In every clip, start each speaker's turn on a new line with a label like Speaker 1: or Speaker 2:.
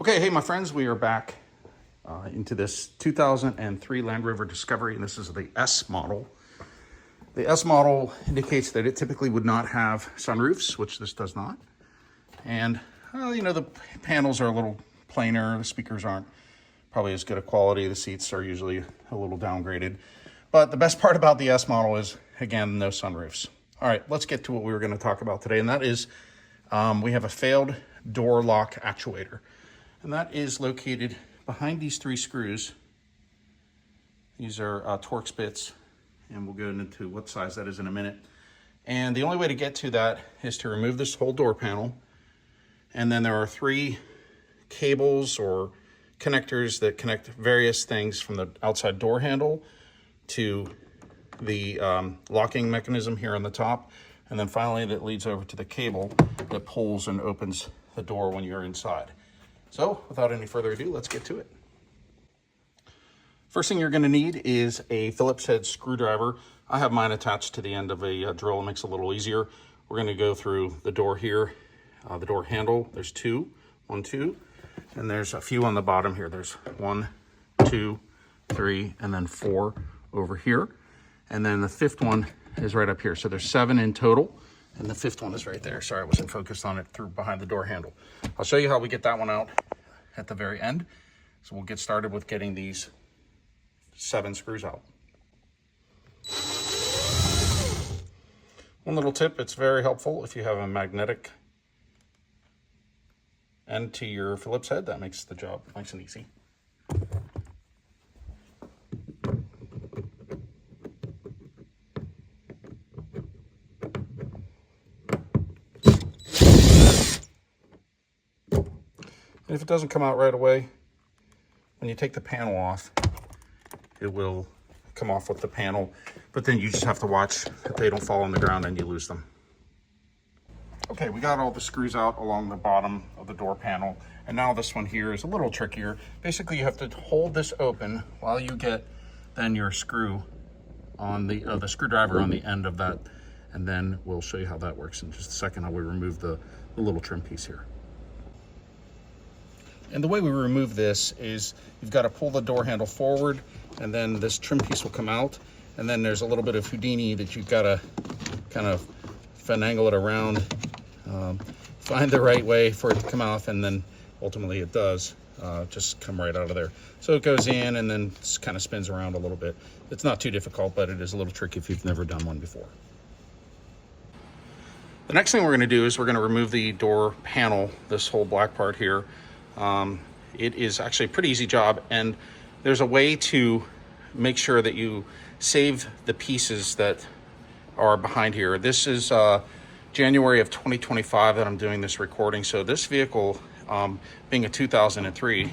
Speaker 1: Okay, hey my friends, we are back into this 2003 Land Rover Discovery, and this is the S model. The S model indicates that it typically would not have sunroofs, which this does not. And, the panels are a little plainer, the speakers aren't probably as good a quality, the seats are usually a little downgraded. But the best part about the S model is, again, no sunroofs. All right, let's get to what we were going to talk about today, and that is we have a failed door lock actuator. And that is located behind these three screws. These are Torx bits, and we'll go into what size that is in a minute. And the only way to get to that is to remove this whole door panel. And then there are three cables or connectors that connect various things from the outside door handle to the locking mechanism here on the top. And then finally that leads over to the cable that pulls and opens the door when you're inside. So without any further ado, let's get to it. First thing you're going to need is a Phillips head screwdriver. I have mine attached to the end of a drill. It makes it a little easier. We're going to go through the door here, the door handle. There's two, and there's a few on the bottom here. There's 1, 2, 3, and then 4 over here. And then the fifth one is right up here. So there's 7 in total. And the fifth one is right there. Sorry, I wasn't focused on it through behind the door handle. I'll show you how we get that one out at the very end. So we'll get started with getting these 7 screws out. One little tip, it's very helpful if you have a magnetic end to your Phillips head. That makes the job nice and easy. And if it doesn't come out right away, when you take the panel off, it will come off with the panel, but then you just have to watch that they don't fall on the ground and you lose them. Okay, we got all the screws out along the bottom of the door panel, and now this one here is a little trickier. Basically, you have to hold this open while you get then your screw on the screwdriver on the end of that, and then we'll show you how that works in just a second, how we remove the little trim piece here. And the way we remove this is you've got to pull the door handle forward, and then this trim piece will come out. And then there's a little bit of Houdini that you've got to kind of finagle it around, find the right way for it to come off, and then ultimately it does just come right out of there. So it goes in and then kind of spins around a little bit. It's not too difficult, but it is a little tricky if you've never done one before. The next thing we're going to do is we're going to remove the door panel, this whole black part here. It is actually a pretty easy job, and there's a way to make sure that you save the pieces that are behind here. This is January of 2025 that I'm doing this recording. So this vehicle, being a 2003, if you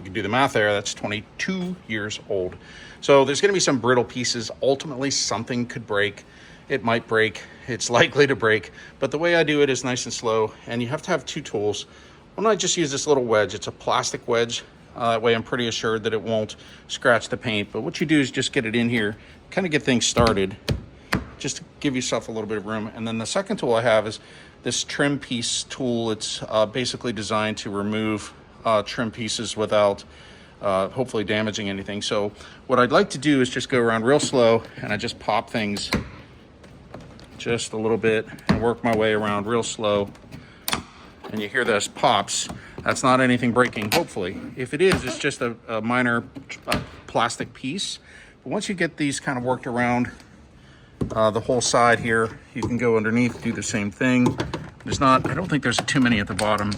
Speaker 1: can do the math there, that's 22 years old. So there's going to be some brittle pieces. Ultimately, something could break. It might break. It's likely to break. But the way I do it is nice and slow, and you have to have 2 tools. Well, I just use this little wedge. It's a plastic wedge. That way I'm pretty assured that it won't scratch the paint. But what you do is just get it in here, kind of get things started, just to give yourself a little bit of room. And then the second tool I have is this trim piece tool. It's basically designed to remove trim pieces without hopefully damaging anything. So what I'd like to do is just go around real slow, and I just pop things just a little bit and work my way around real slow. And you hear those pops. That's not anything breaking, hopefully. If it is, it's just a minor plastic piece. But once you get these kind of worked around the whole side here, you can go underneath, do the same thing. I don't think there's too many at the bottom.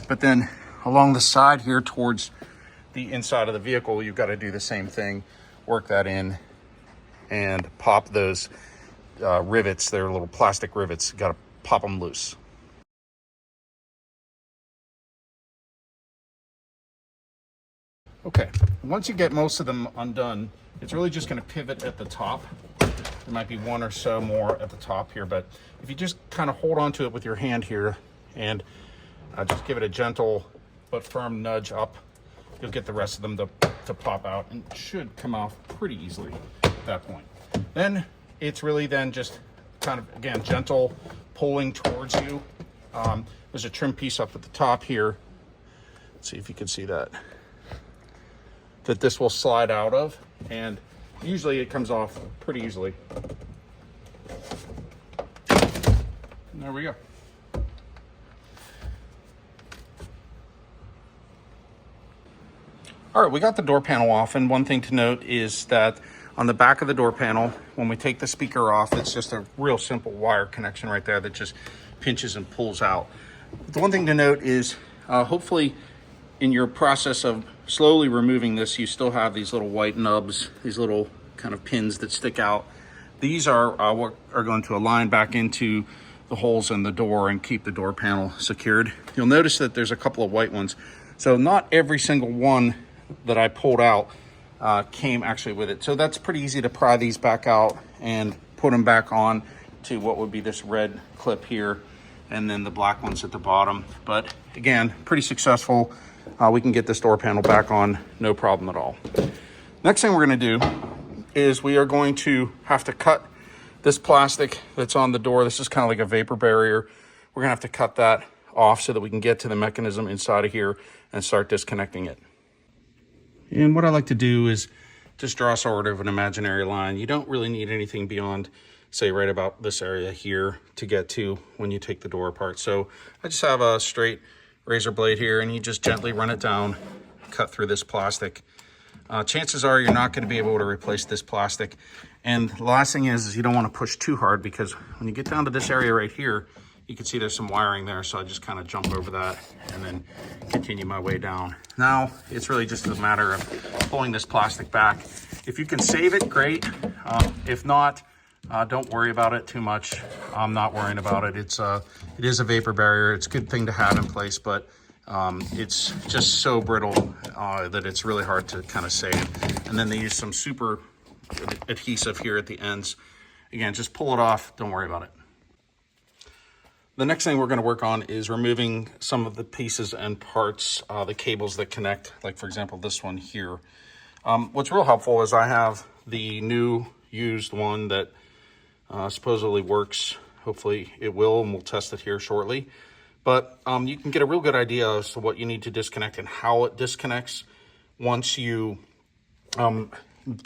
Speaker 1: But then along the side here towards the inside of the vehicle, you've got to do the same thing. Work that in and pop those rivets. They're little plastic rivets. You've got to pop them loose. Okay, once you get most of them undone, it's really just going to pivot at the top. There might be one or so more at the top here, but if you just kind of hold on to it with your hand here and just give it a gentle but firm nudge up, you'll get the rest of them to pop out, and it should come off pretty easily at that point. Then it's really then just kind of, again, gentle pulling towards you. There's a trim piece up at the top here Let's see if you can see that this will slide out of, and usually it comes off pretty easily. And there we go. All right, we got the door panel off, and one thing to note is that on the back of the door panel, when we take the speaker off, it's just a real simple wire connection right there that just pinches and pulls out. The one thing to note is hopefully in your process of slowly removing this, you still have these little white nubs, these little kind of pins that stick out. These are what are going to align back into the holes in the door and keep the door panel secured. You'll notice that there's a couple of white ones. So not every single one that I pulled out came actually with it. So that's pretty easy to pry these back out and put them back on to what would be this red clip here, and then the black ones at the bottom. But again, pretty successful. We can get this door panel back on, no problem at all. Next thing we're gonna do is we are going to have to cut this plastic that's on the door. This is kind of like a vapor barrier. We're gonna have to cut that off so that we can get to the mechanism inside of here and start disconnecting it. And what I like to do is just draw sort of an imaginary line. You don't really need anything beyond, say, right about this area here to get to when you take the door apart. So I just have a straight razor blade here, and you just gently run it down, cut through this plastic. Chances are you're not going to be able to replace this plastic. And the last thing is you don't want to push too hard, because when you get down to this area right here, you can see there's some wiring there. So I just kind of jump over that and then continue my way down. Now it's really just a matter of pulling this plastic back. If you can save it, great. If not, don't worry about it too much. I'm not worrying about it. It is a vapor barrier. It's a good thing to have in place, but it's just so brittle that it's really hard to kind of save. And then they use some super adhesive here at the ends. Again, just pull it off. Don't worry about it. The next thing we're going to work on is removing some of the pieces and parts, the cables that connect, like for example, this one here. What's real helpful is I have the new used one that supposedly works. Hopefully it will, and we'll test it here shortly. But you can get a real good idea as to what you need to disconnect and how it disconnects. Once you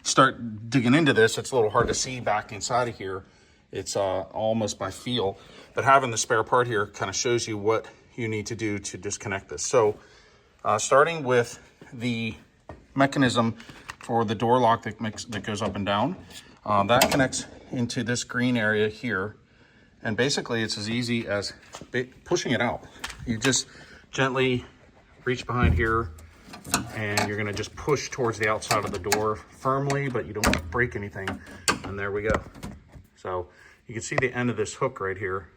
Speaker 1: start digging into this, it's a little hard to see back inside of here. It's almost by feel. But having the spare part here kind of shows you what you need to do to disconnect this. So starting with the mechanism for the door lock that goes up and down, that connects into this green area here. And basically it's as easy as pushing it out. You just gently reach behind here, and you're gonna just push towards the outside of the door firmly, but you don't want to break anything. And there we go. So you can see the end of this hook right here.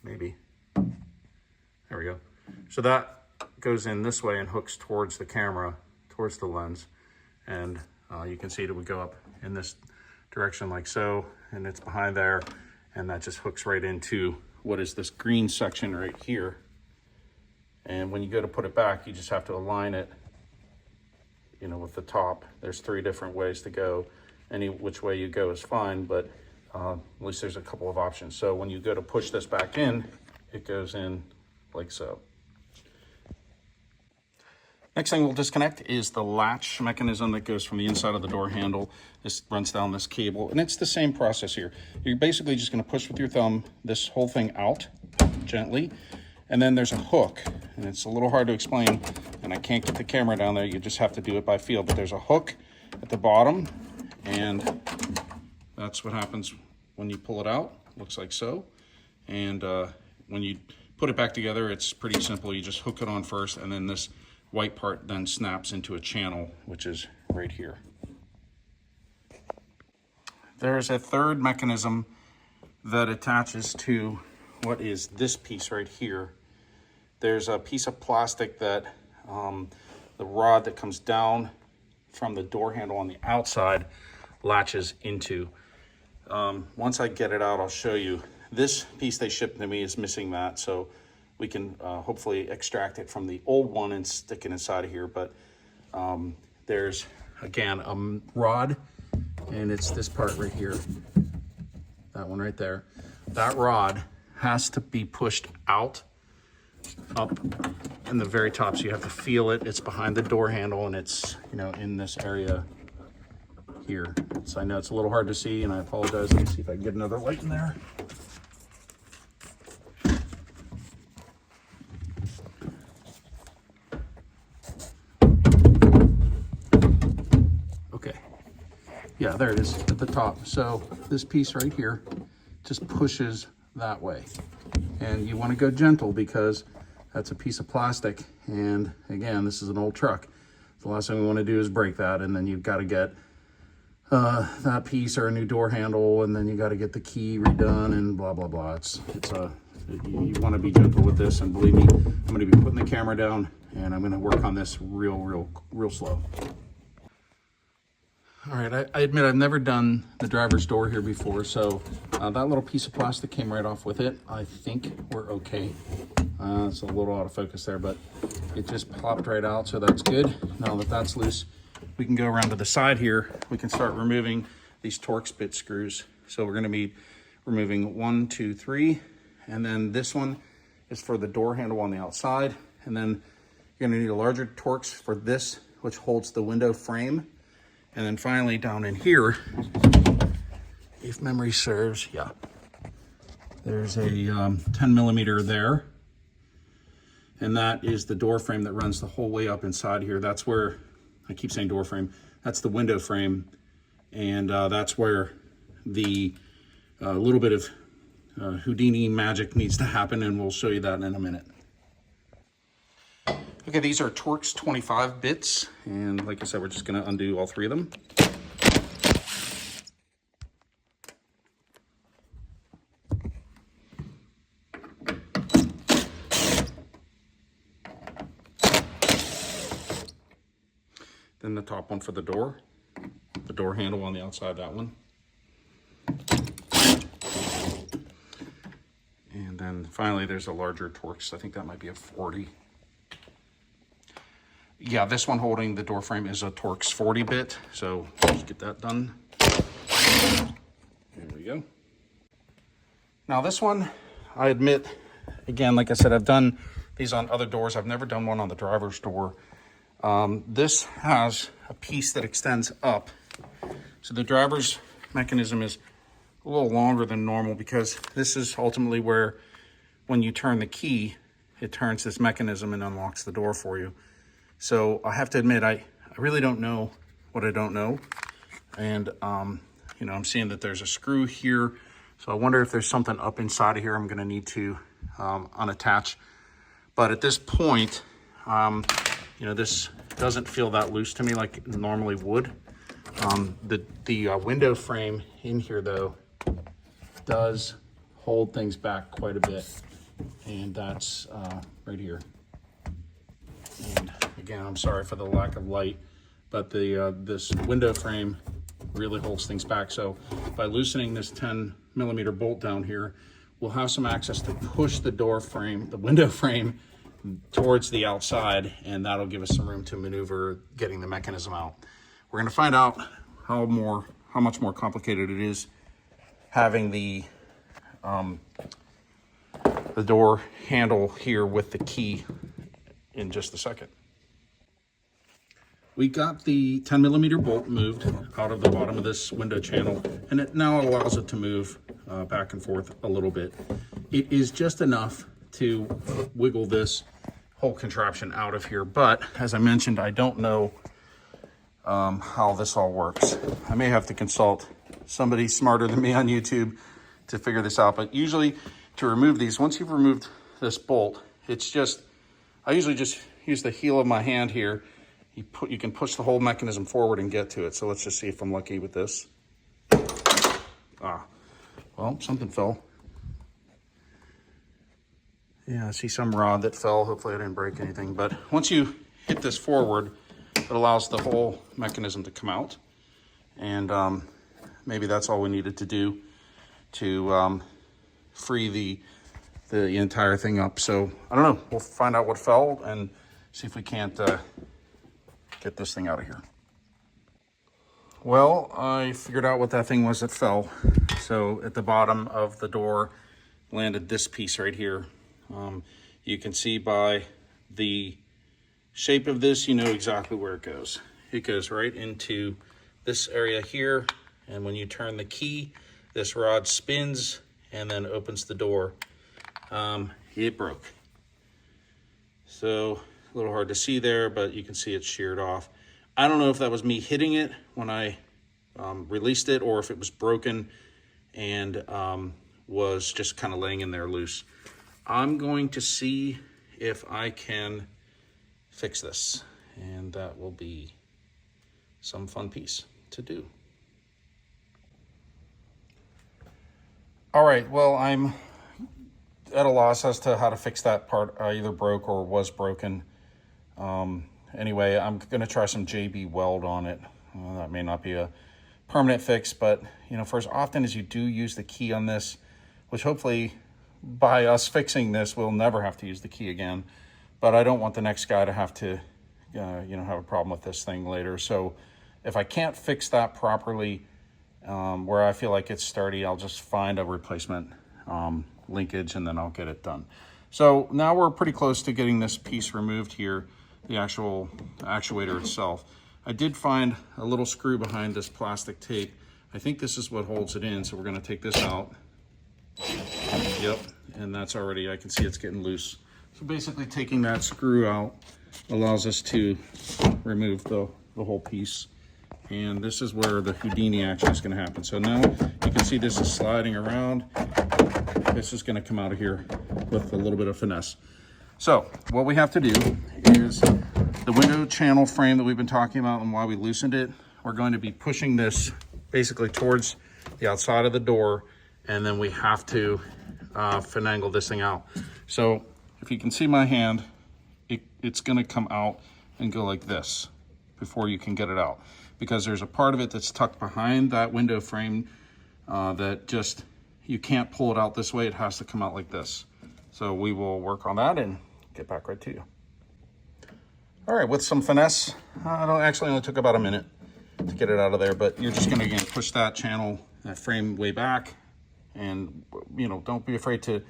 Speaker 1: Maybe. There we go. So that goes in this way and hooks towards the camera, towards the lens. And you can see that we go up in this direction like so, and it's behind there. And that just hooks right into what is this green section right here. And when you go to put it back, you just have to align it, you know, with the top. There's 3 different ways to go. Any which way you go is fine, but at least there's a couple of options. So when you go to push this back in, it goes in like so. Next thing we'll disconnect is the latch mechanism that goes from the inside of the door handle. This runs down this cable, and it's the same process here. You're basically just going to push with your thumb this whole thing out gently, and then there's a hook, and it's a little hard to explain, and I can't get the camera down there. You just have to do it by feel, but there's a hook at the bottom, and that's what happens when you pull it out. Looks like so. And when you put it back together, it's pretty simple. You just hook it on first, and then this white part then snaps into a channel, which is right here. There's a third mechanism that attaches to what is this piece right here. There's a piece of plastic that the rod that comes down from the door handle on the outside latches into. Once I get it out, I'll show you. This piece they shipped to me is missing that, so we can hopefully extract it from the old one and stick it inside of here. But there's, again, a rod, and it's this part right here, that one right there. That rod has to be pushed out, up, in the very top, so you have to feel it. It's behind the door handle, and it's, you know, in this area here. So I know it's a little hard to see, and I apologize. Let me see if I can get another light in there. Okay. Yeah, there it is at the top. So this piece right here just pushes that way. And you want to go gentle because that's a piece of plastic. And again, this is an old truck. The last thing we want to do is break that, and then you've got to get that piece or a new door handle, and then you got to get the key redone and blah blah blah. You want to be gentle with this, and believe me, I'm going to be putting the camera down, and I'm going to work on this real slow. All right, I admit I've never done the driver's door here before, so that little piece of plastic came right off with it. I think we're okay. It's a little out of focus there, but it just popped right out, so that's good. Now that that's loose, we can go around to the side here. We can start removing these Torx bit screws. So we're gonna be removing 1, 2, 3, and then this one is for the door handle on the outside. And then you're gonna need a larger Torx for this, which holds the window frame. And then finally down in here, if memory serves, yeah, there's a 10 millimeter there. And that is the door frame that runs the whole way up inside here. That's where, I keep saying door frame, that's the window frame. And that's where the little bit of Houdini magic needs to happen, and we'll show you that in a minute. Okay, these are Torx 25 bits, and like I said, we're just gonna undo all 3 of them. Then the top one for the door handle on the outside, that one. And then finally there's a larger Torx. I think that might be a 40. Yeah, this one holding the door frame is a Torx 40 bit. So let's get that done. There we go. Now this one, I admit, again, like I said, I've done these on other doors. I've never done one on the driver's door. This has a piece that extends up. So the driver's mechanism is a little longer than normal because this is ultimately where, when you turn the key, it turns this mechanism and unlocks the door for you. So I have to admit, I really don't know what I don't know. And, you know, I'm seeing that there's a screw here. So I wonder if there's something up inside of here I'm gonna need to unattach. But at this point, you know, this doesn't feel that loose to me like it normally would. The window frame in here, though, does hold things back quite a bit. And that's right here. And again, I'm sorry for the lack of light, but this window frame really holds things back. So by loosening this 10 millimeter bolt down here, we'll have some access to push the door frame, the window frame, towards the outside, and that'll give us some room to maneuver getting the mechanism out. We're going to find out how much more complicated it is having the door handle here with the key in just a second. We got the 10 millimeter bolt moved out of the bottom of this window channel, and it now allows it to move back and forth a little bit. It is just enough to wiggle this whole contraption out of here, but as I mentioned, I don't know how this all works. I may have to consult somebody smarter than me on YouTube to figure this out, but usually to remove these, once you've removed this bolt, it's just, I usually just use the heel of my hand here. You can push the whole mechanism forward and get to it. So let's just see if I'm lucky with this. Well, something fell. Yeah, I see some rod that fell. Hopefully I didn't break anything. But once you hit this forward, it allows the whole mechanism to come out. And maybe that's all we needed to do to free the entire thing up. So I don't know. We'll find out what fell and see if we can't get this thing out of here. Well, I figured out what that thing was that fell. So at the bottom of the door landed this piece right here. You can see by the shape of this, you know exactly where it goes. It goes right into this area here, and when you turn the key, this rod spins and then opens the door. It broke. So a little hard to see there, but you can see it's sheared off. I don't know if that was me hitting it when I released it, or if it was broken and was just kind of laying in there loose. I'm going to see if I can fix this, and that will be some fun piece to do. All right, well, I'm at a loss as to how to fix that part. Either broke or was broken. Anyway, I'm gonna try some JB weld on it. That may not be a permanent fix, but you know, for as often as you do use the key on this, which hopefully by us fixing this, we'll never have to use the key again. But I don't want the next guy to have to, you know, have a problem with this thing later. So if I can't fix that properly, where I feel like it's sturdy, I'll just find a replacement linkage and then I'll get it done. So now we're pretty close to getting this piece removed here, the actual actuator itself. I did find a little screw behind this plastic tape. I think this is what holds it in, so we're gonna take this out. Yep, and that's already, I can see it's getting loose. So basically taking that screw out allows us to remove the whole piece. And this is where the Houdini action is gonna happen. So now you can see this is sliding around. This is gonna come out of here with a little bit of finesse. So what we have to do is the window channel frame that we've been talking about and why we loosened it, we're going to be pushing this basically towards the outside of the door, and then we have to finagle this thing out. So if you can see my hand, it's gonna come out and go like this before you can get it out, because there's a part of it that's tucked behind that window frame that just, you can't pull it out this way. It has to come out like this. So we will work on that and get back right to you. All right, with some finesse, it actually only took about a minute to get it out of there, but you're just gonna, again, push that channel, that frame way back, and you know, don't be afraid to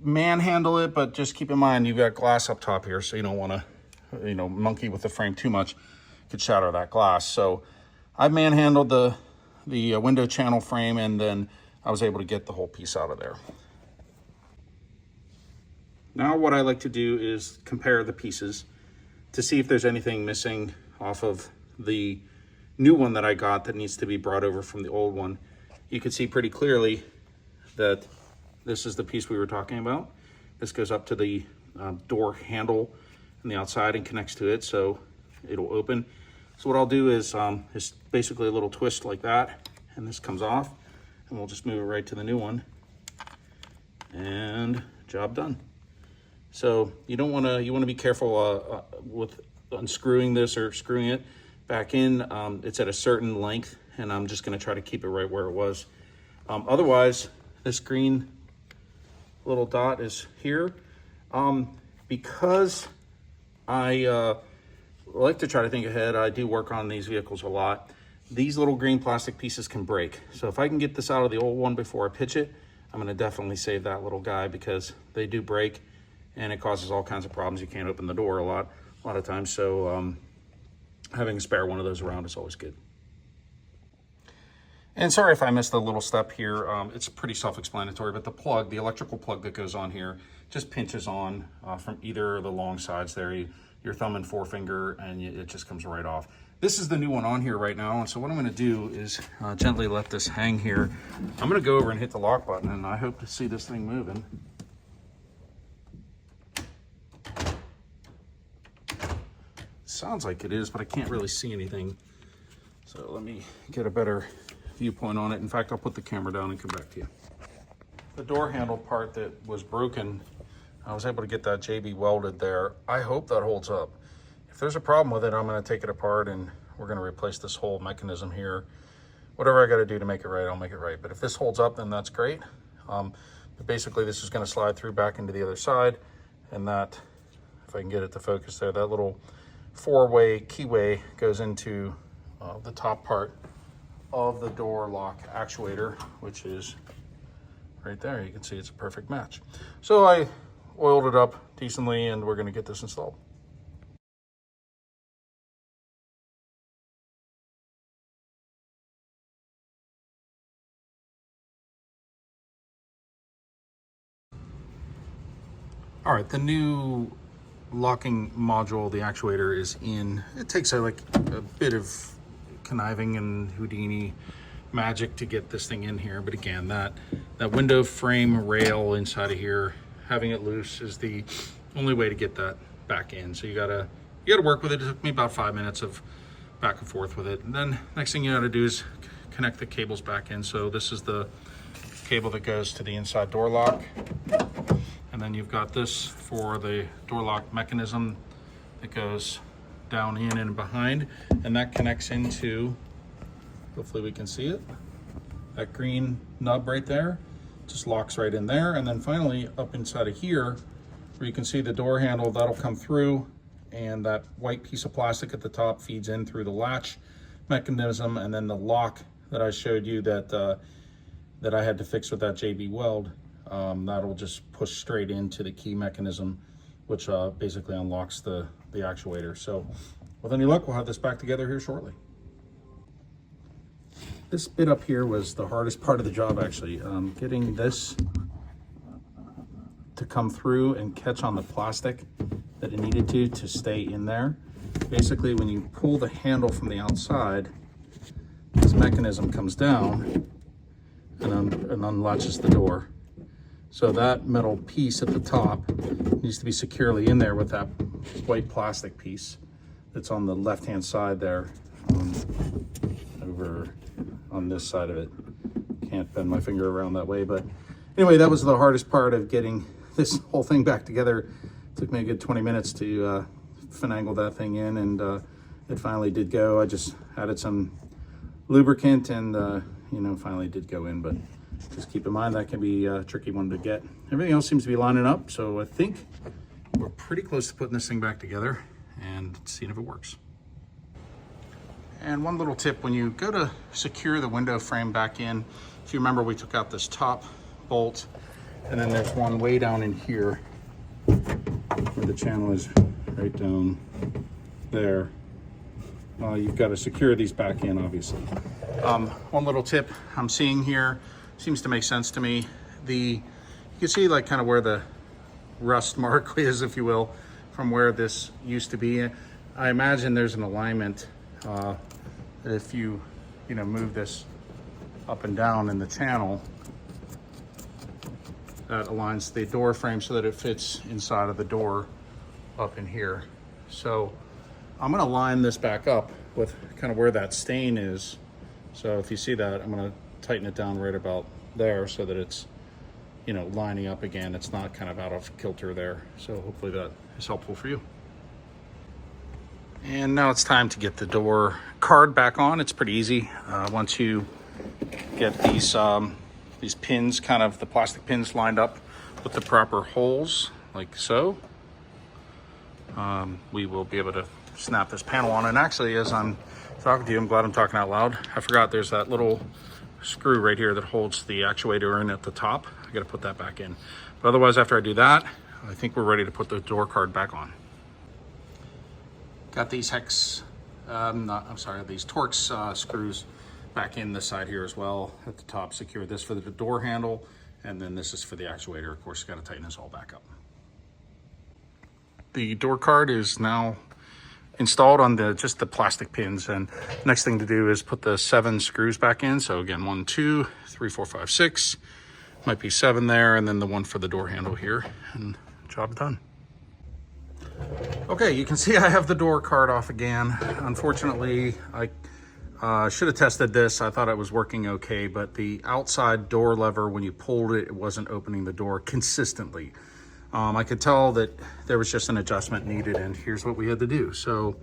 Speaker 1: manhandle it, but just keep in mind you've got glass up top here, so you don't wanna, you know, monkey with the frame too much. Could shatter that glass. So I've manhandled the window channel frame, and then I was able to get the whole piece out of there. Now what I like to do is compare the pieces to see if there's anything missing off of the new one that I got that needs to be brought over from the old one. You can see pretty clearly that this is the piece we were talking about. This goes up to the door handle on the outside and connects to it, so it'll open. So what I'll do is it's basically a little twist like that, and this comes off, and we'll just move it right to the new one, and job done. So you want to be careful with unscrewing this or screwing it back in. It's at a certain length, and I'm just going to try to keep it right where it was. Otherwise, this green little dot is here. Because I like to try to think ahead, I do work on these vehicles a lot. These little green plastic pieces can break. So if I can get this out of the old one before I pitch it, I'm going to definitely save that little guy, because they do break and it causes all kinds of problems. You can't open the door a lot of times. So having a spare one of those around is always good. And sorry if I missed a little step here. It's pretty self-explanatory, but the plug, the electrical plug that goes on here, just pinches on from either of the long sides there, your thumb and forefinger, and it just comes right off. This is the new one on here right now, and so what I'm gonna do is gently let this hang here. I'm gonna go over and hit the lock button, and I hope to see this thing moving. Sounds like it is, but I can't really see anything. So let me get a better viewpoint on it. In fact, I'll put the camera down and come back to you. The door handle part that was broken, I was able to get that JB welded there. I hope that holds up. If there's a problem with it, I'm gonna take it apart and we're gonna replace this whole mechanism here. Whatever I gotta do to make it right, I'll make it right. But if this holds up, then that's great. But basically this is gonna slide through back into the other side, and that, if I can get it to focus there, that little four-way keyway goes into the top part of the door lock actuator, which is right there. You can see it's a perfect match. So I oiled it up decently, and we're gonna get this installed. All right, the new locking module, the actuator, is in. It takes like a bit of conniving and Houdini magic to get this thing in here, but again, that window frame rail inside of here, having it loose is the only way to get that back in. So you gotta work with it. It took me about 5 minutes of back and forth with it, and then next thing you gotta do is connect the cables back in. So this is the cable that goes to the inside door lock. And then you've got this for the door lock mechanism that goes down in and behind, and that connects into, hopefully we can see it, that green nub right there, just locks right in there. And then finally up inside of here, where you can see the door handle, that'll come through, and that white piece of plastic at the top feeds in through the latch mechanism, and then the lock that I showed you that that I had to fix with that JB weld. That'll just push straight into the key mechanism, which basically unlocks the actuator. So with any luck, we'll have this back together here shortly. This bit up here was the hardest part of the job, actually. Getting this to come through and catch on the plastic that it needed to stay in there. Basically, when you pull the handle from the outside, this mechanism comes down and unlatches the door. So that metal piece at the top needs to be securely in there with that white plastic piece that's on the left-hand side there, over on this side of it. Can't bend my finger around that way, but anyway, that was the hardest part of getting this whole thing back together. It took me a good 20 minutes to finagle that thing in, and it finally did go. I just added some lubricant, and you know, finally did go in, but just keep in mind that can be a tricky one to get. Everything else seems to be lining up, so I think we're pretty close to putting this thing back together and seeing if it works. And one little tip, when you go to secure the window frame back in, if you remember, we took out this top bolt, and then there's one way down in here where the channel is right down there. You've got to secure these back in, obviously. One little tip I'm seeing here, seems to make sense to me. You can see like kind of where the rust mark is, if you will, from where this used to be. I imagine there's an alignment that if you move this up and down in the channel, that aligns the door frame so that it fits inside of the door up in here. So I'm gonna line this back up with kind of where that stain is. So if you see that, I'm gonna tighten it down right about there so that it's, lining up again. It's not kind of out of kilter there. So hopefully that is helpful for you. And now it's time to get the door card back on. It's pretty easy. Once you get these pins, kind of the plastic pins lined up with the proper holes, like so, we will be able to snap this panel on. And actually, as I'm talking to you, I'm glad I'm talking out loud. I forgot there's that little screw right here that holds the actuator in at the top. I gotta put that back in. But otherwise, after I do that, I think we're ready to put the door card back on. Got these these Torx screws back in the side here as well at the top. Secure this for the door handle, and then this is for the actuator. Of course, you gotta tighten this all back up. The door card is now installed on just the plastic pins, and next thing to do is put the 7 screws back in. So again, 1, 2, 3, 4, 5, 6, might be 7 there, and then the one for the door handle here, and job done. Okay, you can see I have the door card off again. Unfortunately, I should have tested this. I thought it was working okay, but the outside door lever, when you pulled it, it wasn't opening the door consistently. I could tell that there was just an adjustment needed, and here's what we had to do. So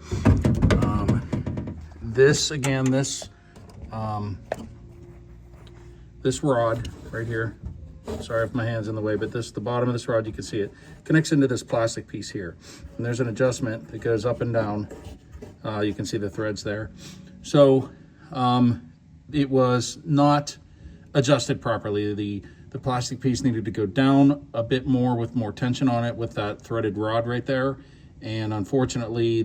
Speaker 1: this rod right here, sorry if my hand's in the way, but the bottom of this rod, you can see it, connects into this plastic piece here. And there's an adjustment that goes up and down. You can see the threads there. So it was not adjusted properly. The plastic piece needed to go down a bit more with more tension on it with that threaded rod right there. And unfortunately,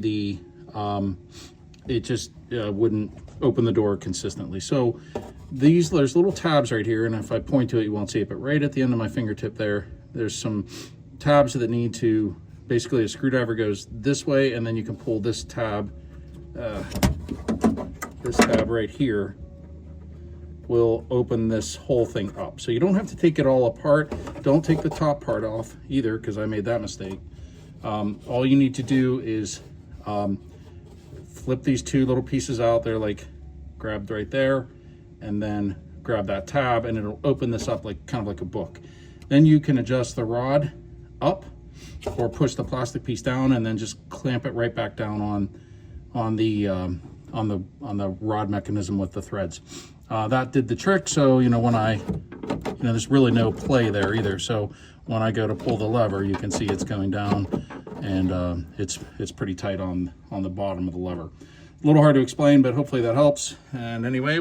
Speaker 1: it just wouldn't open the door consistently. So there's little tabs right here, and if I point to it, you won't see it, but right at the end of my fingertip there's some tabs that need to, basically a screwdriver goes this way, and then you can pull this tab right here will open this whole thing up. So you don't have to take it all apart. Don't take the top part off either, because I made that mistake. All you need to do is flip these two little pieces out. They're like grabbed right there, and then grab that tab, and it'll open this up like kind of like a book. Then you can adjust the rod up or push the plastic piece down, and then just clamp it right back down on the rod mechanism with the threads. That did the trick. So when there's really no play there either. So when I go to pull the lever, you can see it's going down, and it's pretty tight on the bottom of the lever. A little hard to explain, but hopefully that helps. And anyway,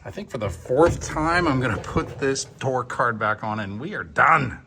Speaker 1: I think for the 4th time, I'm gonna put this door card back on, and we are done.